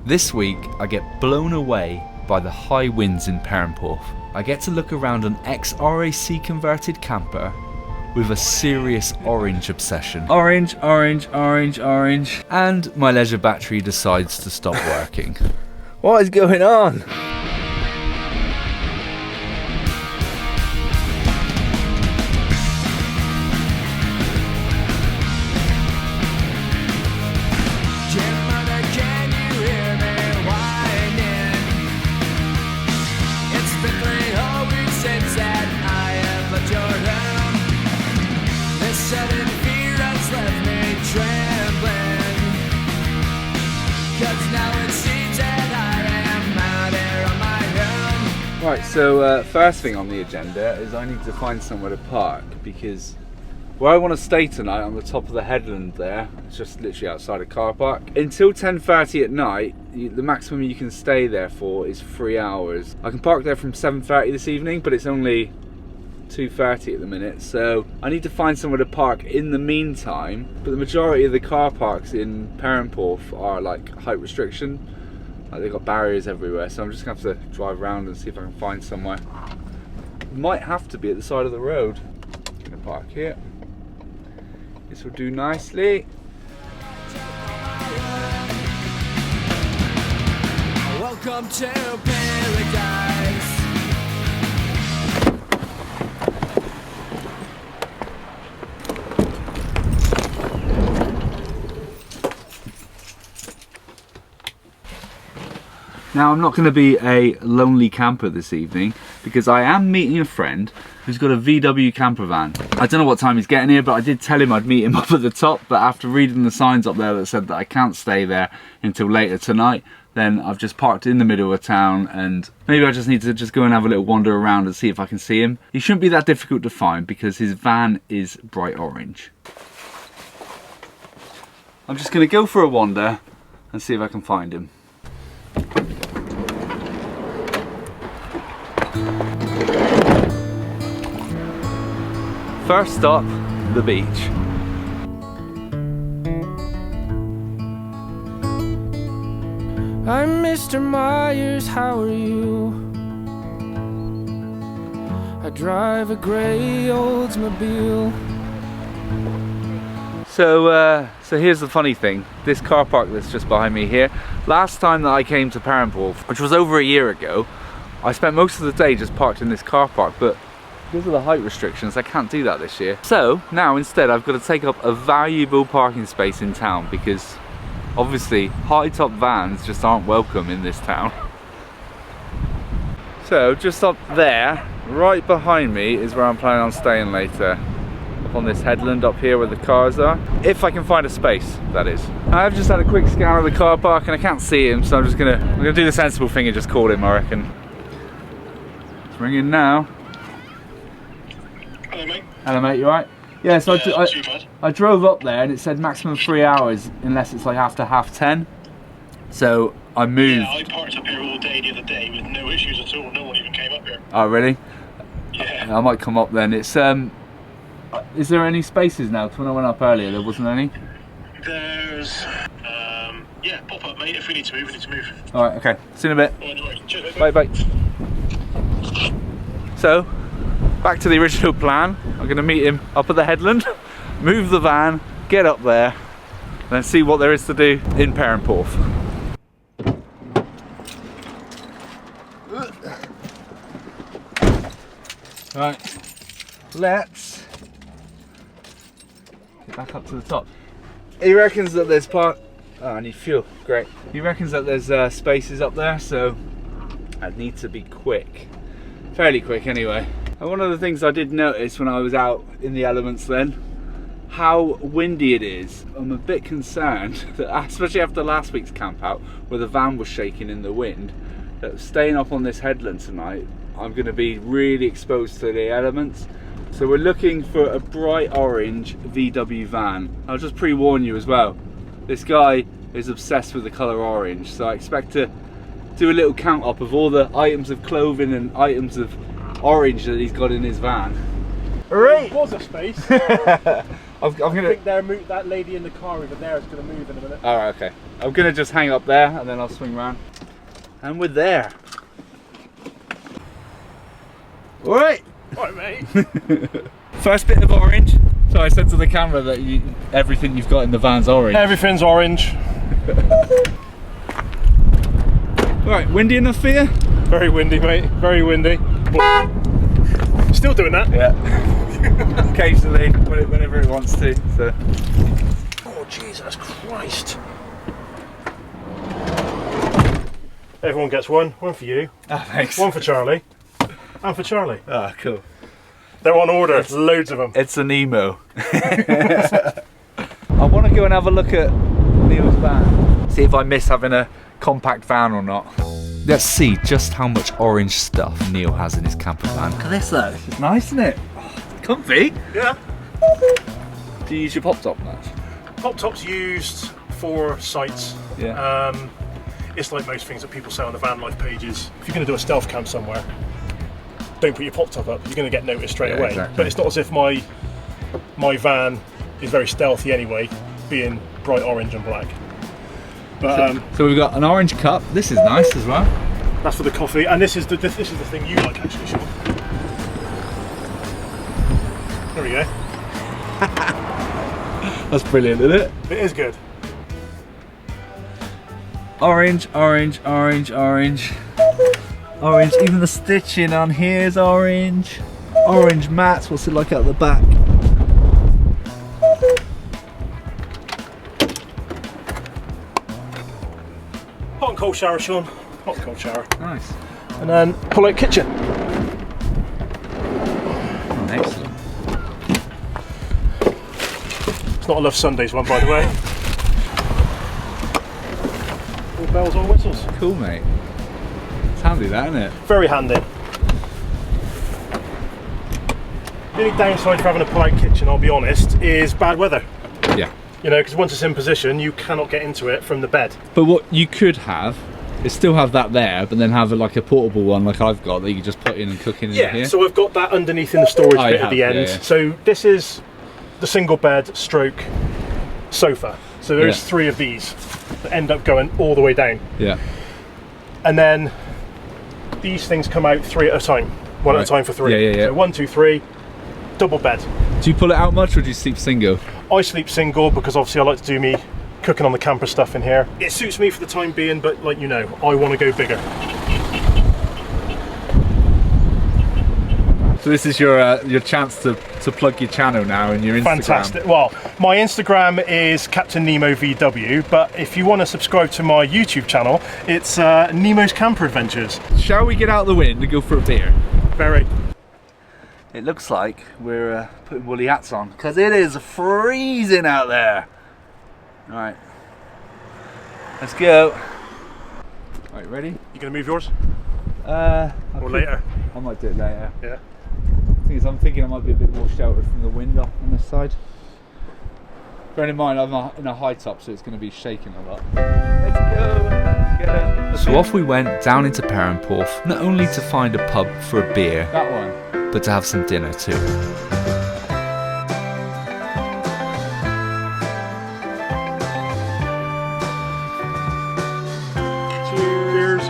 This week I get blown away by the high winds in Perranporth. I get to look around an ex-RAC converted camper with a serious orange obsession. Orange, orange, orange, orange. And my leisure battery decides to stop working. What is going on? Right, so first thing on the agenda is I need to find somewhere to park, because where I want to stay tonight, on the top of the headland there, it's just literally outside a car park. Until 10:30 at night, the maximum you can stay there for is 3 hours. I can park there from 7:30 this evening, but it's only 2:30 at the minute, so I need to find somewhere to park in the meantime. But the majority of the car parks in Perranporth are like height restriction. Like they've got barriers everywhere, so I'm just gonna have to drive around and see if I can find somewhere. Might have to be at the side of the road. I'm gonna park here. This will do nicely. Welcome to paradise. Now, I'm not going to be a lonely camper this evening, because I am meeting a friend who's got a VW camper van. I don't know what time he's getting here, but I did tell him I'd meet him up at the top, but after reading the signs up there that said that I can't stay there until later tonight, then I've just parked in the middle of town, and maybe I just need to just go and have a little wander around and see if I can see him. He shouldn't be that difficult to find because his van is bright orange. I'm just going to go for a wander and see if I can find him. First stop, the beach. I'm Mr. Myers, how are you? I drive a grey Oldsmobile. So here's the funny thing. This car park that's just behind me here, last time that I came to Perranporth, which was over a year ago, I spent most of the day just parked in this car park, but because of the height restrictions, I can't do that this year. So now instead I've got to take up a valuable parking space in town, because obviously high top vans just aren't welcome in this town. So just up there, right behind me, is where I'm planning on staying later. Up on this headland up here where the cars are. If I can find a space, that is. I've just had a quick scan of the car park and I can't see him, so I'm gonna do the sensible thing and just call him, I reckon. It's ringing now. Hello mate. Hello mate, you alright? Yeah, so I drove up there and it said maximum 3 hours unless it's like after 10:30. So I moved. Yeah, I parked up here all day the other day with no issues at all. No one even came up here. Oh really? Yeah. I might come up then. It's is there any spaces now? Because when I went up earlier there wasn't any. There's yeah, pop up mate. If we need to move, we need to move. Alright, okay. See you in a bit. Oh, no worries. Cheers, Bye bye. So, back to the original plan. I'm going to meet him up at the headland, move the van, get up there, and then see what there is to do in Perranporth. Right, let's get back up to the top. He reckons that there's oh, I need fuel, great. He reckons that there's spaces up there, so I need to be quick. Fairly quick anyway. And one of the things I did notice when I was out in the elements then, how windy it is. I'm a bit concerned that, especially after last week's camp out where the van was shaking in the wind, that staying up on this headland tonight, I'm going to be really exposed to the elements. So we're looking for a bright orange VW van. I'll just pre-warn you as well, this guy is obsessed with the colour orange, so I expect to do a little count up of all the items of clothing and items of orange that he's got in his van. Right. There was a space. I'm gonna. That lady in the car over there is going to move in a minute. Alright, okay. I'm gonna just hang up there and then I'll swing round. And we're there. Alright. Right, mate. First bit of orange. So I said to the camera that everything you've got in the van's orange. Everything's orange. Right, windy enough for you? Very windy, mate. Very windy. Still doing that? Yeah. Occasionally, whenever it wants to. So. Oh, Jesus Christ. Everyone gets one. One for you. Oh, thanks. One for Charlie. And for Charlie. Ah, cool. They're on order. Loads of them. It's an emo. I want to go and have a look at Neil's van. See if I miss having a compact van or not. Let's see just how much orange stuff Neil has in his camper van. Look at this though. It's nice, isn't it? Oh, comfy. Yeah. Do you use your pop top much? Pop top's used for sites. Yeah. It's like most things that people say on the van life pages. If you're going to do a stealth camp somewhere, don't put your pop top up. You're going to get noticed straight away. Exactly. But it's not as if my van is very stealthy anyway, being bright orange and black. But So we've got an orange cup. This is nice as well. that's for the coffee, and this is the thing you like actually, Sean. There we go. That's brilliant, isn't it? It is good. Orange, orange, orange, orange. Orange, even the stitching on here is orange. Orange mats, what's it like out the back? Hot and cold shower, Sean. Hot and cold shower. Nice. And then pull out kitchen. Oh, excellent. It's not a Love Sundays one, by the way. All bells, all whistles. Cool, mate. It's handy, that, isn't it? Very handy. The only downside for having a pull-out kitchen, I'll be honest, is bad weather. Yeah. You know, because once it's in position, you cannot get into it from the bed. But what you could have is still have that there, but then have like a portable one like I've got that you can just put in and cook in Yeah, here. so I've got that underneath in the storage I bit have, at the end. yeah, yeah. So this is the single bed stroke sofa. So there's Yeah. 3 of these that end up going all the way down. Yeah. And then these things come out 3 at a time. One at a time for 3. Yeah, yeah, yeah. So 1, 2, 3, double bed. Do you pull it out much or do you sleep single? I sleep single because obviously I like to do me cooking on the camper stuff in here. It suits me for the time being, but like you know, I want to go bigger. So this is your chance to plug your channel now and your Instagram. Fantastic. Well, my Instagram is Captain Nemo VW, but if you want to subscribe to my YouTube channel, it's Nemo's Camper Adventures. Shall we get out the wind and go for a beer? Very. It looks like we're putting woolly hats on because it is freezing out there. All right, let's go. All right, ready? You gonna move yours? Or Later? I might do it later. Yeah. Thing is, I'm thinking I might be a bit more sheltered from the wind on this side. Bearing in mind, I'm in a high top, so it's going to be shaking a lot. Let's go. Get it. So off we went down into Perranporth, not only to find a pub for a beer, that one, but to have some dinner too. Cheers.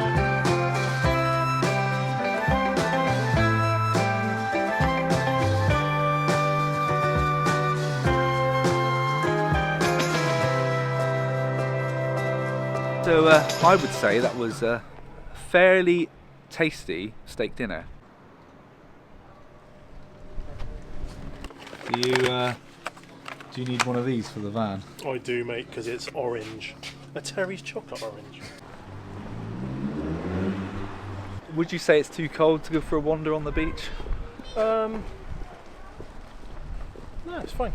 So I would say that was a fairly tasty steak dinner. Do you need one of these for the van? I do, mate, because it's orange. A Terry's chocolate orange. Would you say it's too cold to go for a wander on the beach? No, it's fine.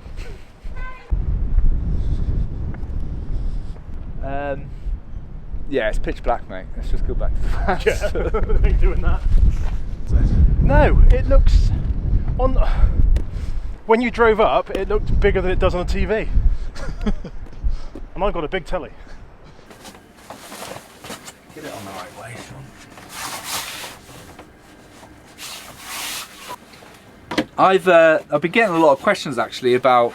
Yeah, it's pitch black, mate. Let's just go back to the van. Yeah, ain't doing that. No, it looks on. When you drove up, it looked bigger than it does on a TV. And I've got a big telly. Get it on the right way, Sean. I've been getting a lot of questions actually about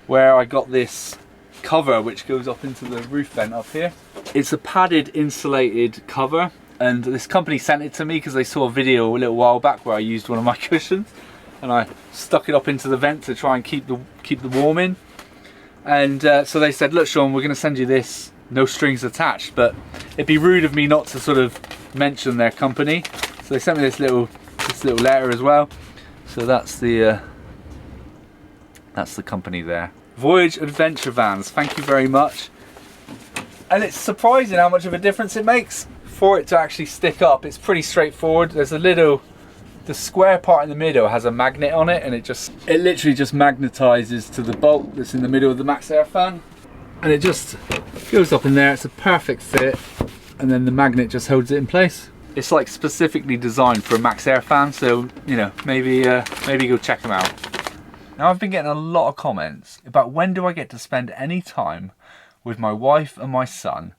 where I got this cover which goes up into the roof vent up here. It's a padded insulated cover, and this company sent it to me because they saw a video a little while back where I used one of my cushions and I stuck it up into the vent to try and keep the warm in. And so they said, look Sean, we're going to send you this, no strings attached, but it'd be rude of me not to sort of mention their company. So they sent me this little letter as well. So that's the company there. Voyage Adventure Vans, thank you very much. And it's surprising how much of a difference it makes for it to actually stick up. It's pretty straightforward. There's the square part in the middle has a magnet on it, and it literally just magnetizes to the bolt that's in the middle of the Max Air fan. And it just goes up in there. It's a perfect fit, and then the magnet just holds it in place. It's like specifically designed for a Max Air fan, so you know, maybe go check them out. Now I've been getting a lot of comments about when do I get to spend any time with my wife and my son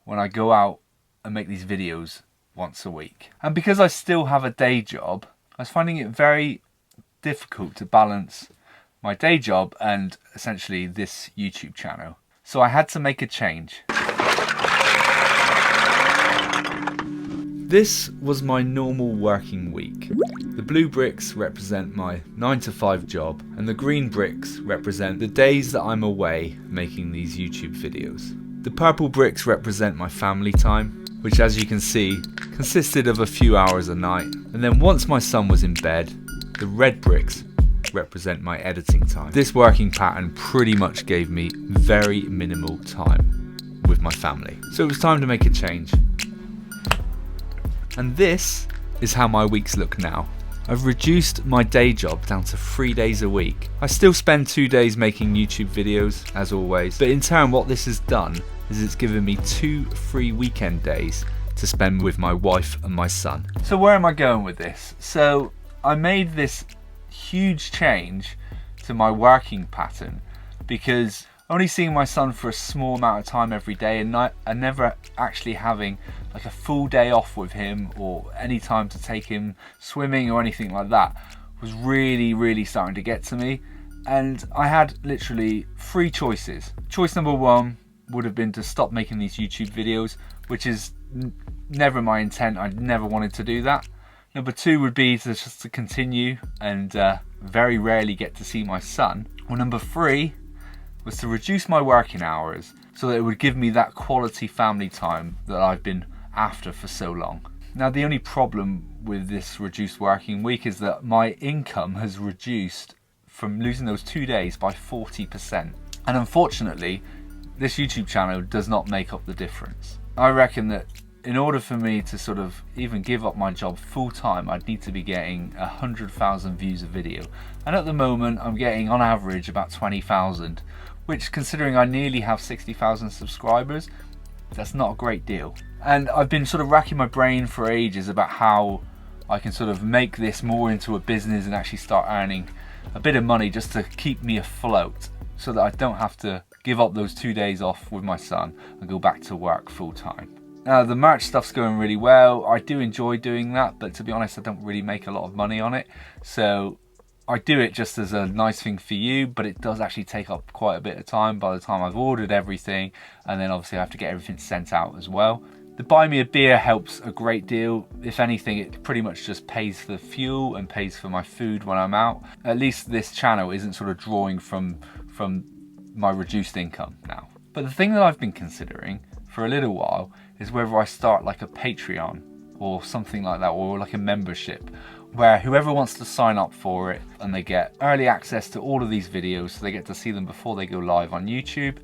when I go out and make these videos once a week. And because I still have a day job, I was finding it very difficult to balance my day job and essentially this YouTube channel. So I had to make a change. This was my normal working week. The blue bricks represent my 9 to 5 job, and the green bricks represent the days that I'm away making these YouTube videos. The purple bricks represent my family time, which as you can see consisted of a few hours a night. And then once my son was in bed, the red bricks represent my editing time. This working pattern pretty much gave me very minimal time with my family. So it was time to make a change. And this is how my weeks look now. I've reduced my day job down to 3 days a week. I still spend 2 days making YouTube videos, as always, but in turn what this has done is it's given me 2 free weekend days to spend with my wife and my son. So where am I going with this? So I made this huge change to my working pattern because only seeing my son for a small amount of time every day and never actually having like a full day off with him or any time to take him swimming or anything like that was really starting to get to me. And I had literally 3 choices. Choice number 1 would have been to stop making these YouTube videos, which is never my intent. I never wanted to do that. Number 2 would be just to continue and very rarely get to see my son. Or number 3 was to reduce my working hours so that it would give me that quality family time that I've been after for so long. Now the only problem with this reduced working week is that my income has reduced from losing those 2 days by 40%. And unfortunately, this YouTube channel does not make up the difference. I reckon that in order for me to sort of even give up my job full time, I'd need to be getting 100,000 views a video. And at the moment, I'm getting on average about 20,000, which considering I nearly have 60,000 subscribers, that's not a great deal. And I've been sort of racking my brain for ages about how I can sort of make this more into a business and actually start earning a bit of money just to keep me afloat so that I don't have to give up those 2 days off with my son and go back to work full time. Now the merch stuff's going really well. I do enjoy doing that, but to be honest, I don't really make a lot of money on it. So I do it just as a nice thing for you, but it does actually take up quite a bit of time by the time I've ordered everything, and then obviously I have to get everything sent out as well. The buy me a beer helps a great deal. If anything, it pretty much just pays for the fuel and pays for my food when I'm out. At least this channel isn't sort of drawing from my reduced income now. But the thing that I've been considering for a little while is whether I start like a Patreon or something like that, or like a membership where whoever wants to sign up for it and they get early access to all of these videos, so they get to see them before they go live on YouTube.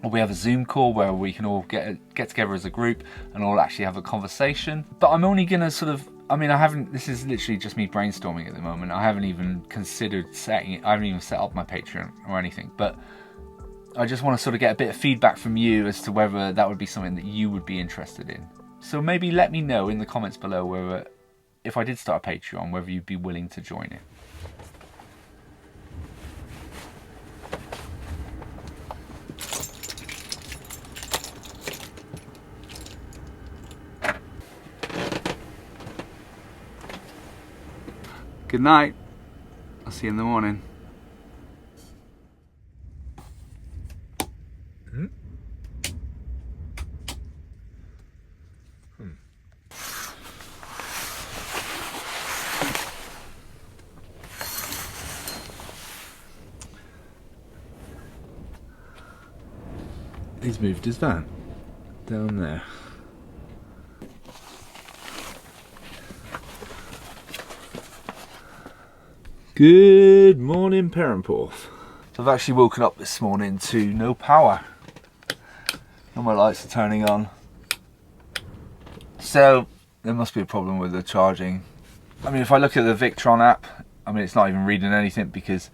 Or we have a Zoom call where we can all get together as a group and all actually have a conversation. But I'm only gonna sort of, I mean, this is literally just me brainstorming at the moment. I haven't even considered setting it, I haven't even set up my Patreon or anything. But I just want to sort of get a bit of feedback from you as to whether that would be something that you would be interested in. So maybe let me know in the comments below whether, if I did start a Patreon, whether you'd be willing to join it. Good night. see you in the morning. He's moved his van down there. Good morning, Perranporth. So I've actually woken up this morning to no power. All my lights are turning on. So there must be a problem with the charging. I mean, if I look at the Victron app, I mean, it's not even reading anything, because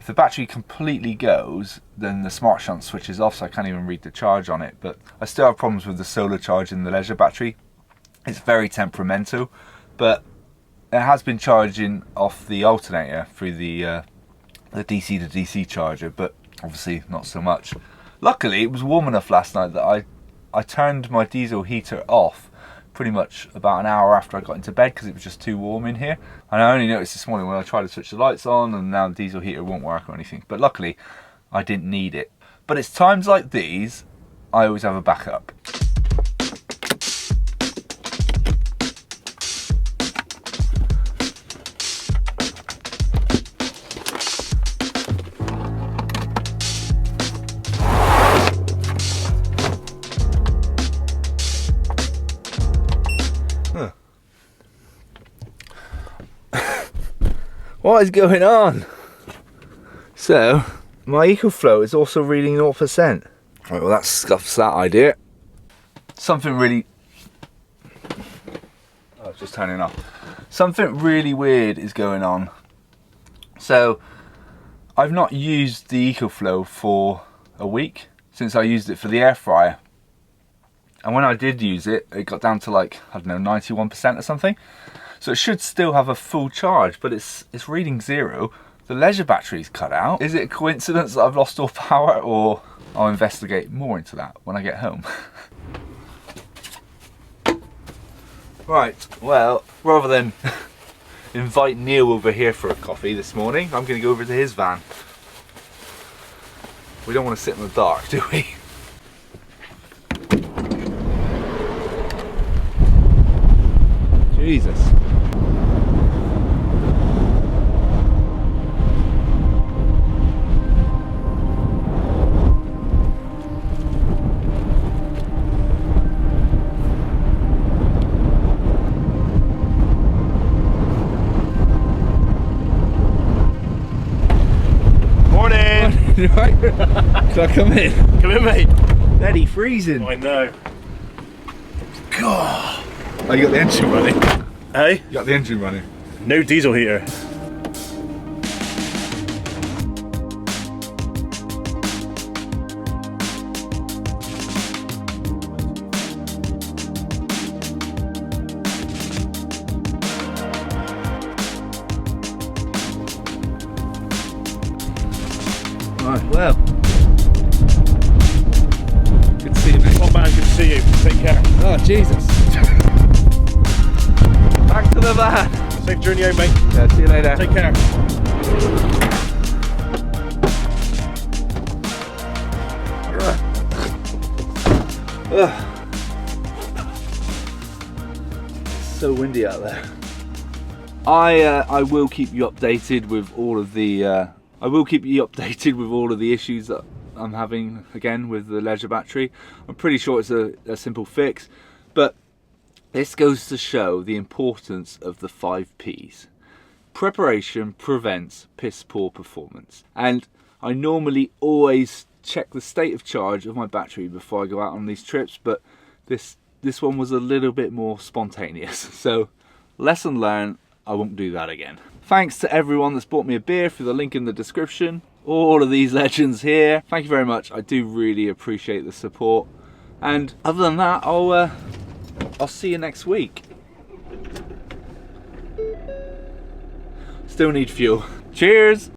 if the battery completely goes, then the smart shunt switches off, so I can't even read the charge on it. But I still have problems with the solar charge in the leisure battery. It's very temperamental, but it has been charging off the alternator through the DC to DC charger, but obviously not so much. Luckily, it was warm enough last night that I turned my diesel heater off pretty much about an hour after I got into bed, because it was just too warm in here. And I only noticed this morning when I tried to switch the lights on, and now the diesel heater won't work or anything. But luckily, I didn't need it. But it's times like these, I always have a backup. What is going on? So, my EcoFlow is also reading 0%. Right, well that scuffs that idea. Something really... Oh, it's just turning off. Something really weird is going on. So, I've not used the EcoFlow for a week, since I used it for the air fryer. And when I did use it, it got down to like, I don't know, 91% or something. So it should still have a full charge, but it's reading 0. The leisure battery's cut out. Is it a coincidence that I've lost all power, or I'll investigate more into that when I get home. Right, well, rather than invite Neil over here for a coffee this morning, I'm going to go over to his van. We don't want to sit in the dark, do we? Jesus. Right. Can I come in? Come in, mate. Bloody freezing. I know. God. Oh, you got the engine running? Hey? You got the engine running? No diesel heater. Right, well. Good to see you, mate. Oh man, good to see you. Take care. Oh, Jesus. Back to the van. Safe journey home, mate. Yeah, see you later. Take care. It's so windy out there. I will keep you updated with all of the issues that I'm having again with the leisure battery. I'm pretty sure it's a simple fix, but this goes to show the importance of the 5 P's. Preparation prevents piss poor performance. And I normally always check the state of charge of my battery before I go out on these trips, but this one was a little bit more spontaneous. So lesson learned, I won't do that again. Thanks to everyone that's bought me a beer through the link in the description. All of these legends here. Thank you very much. I do really appreciate the support. And other than that, I'll see you next week. Still need fuel. Cheers!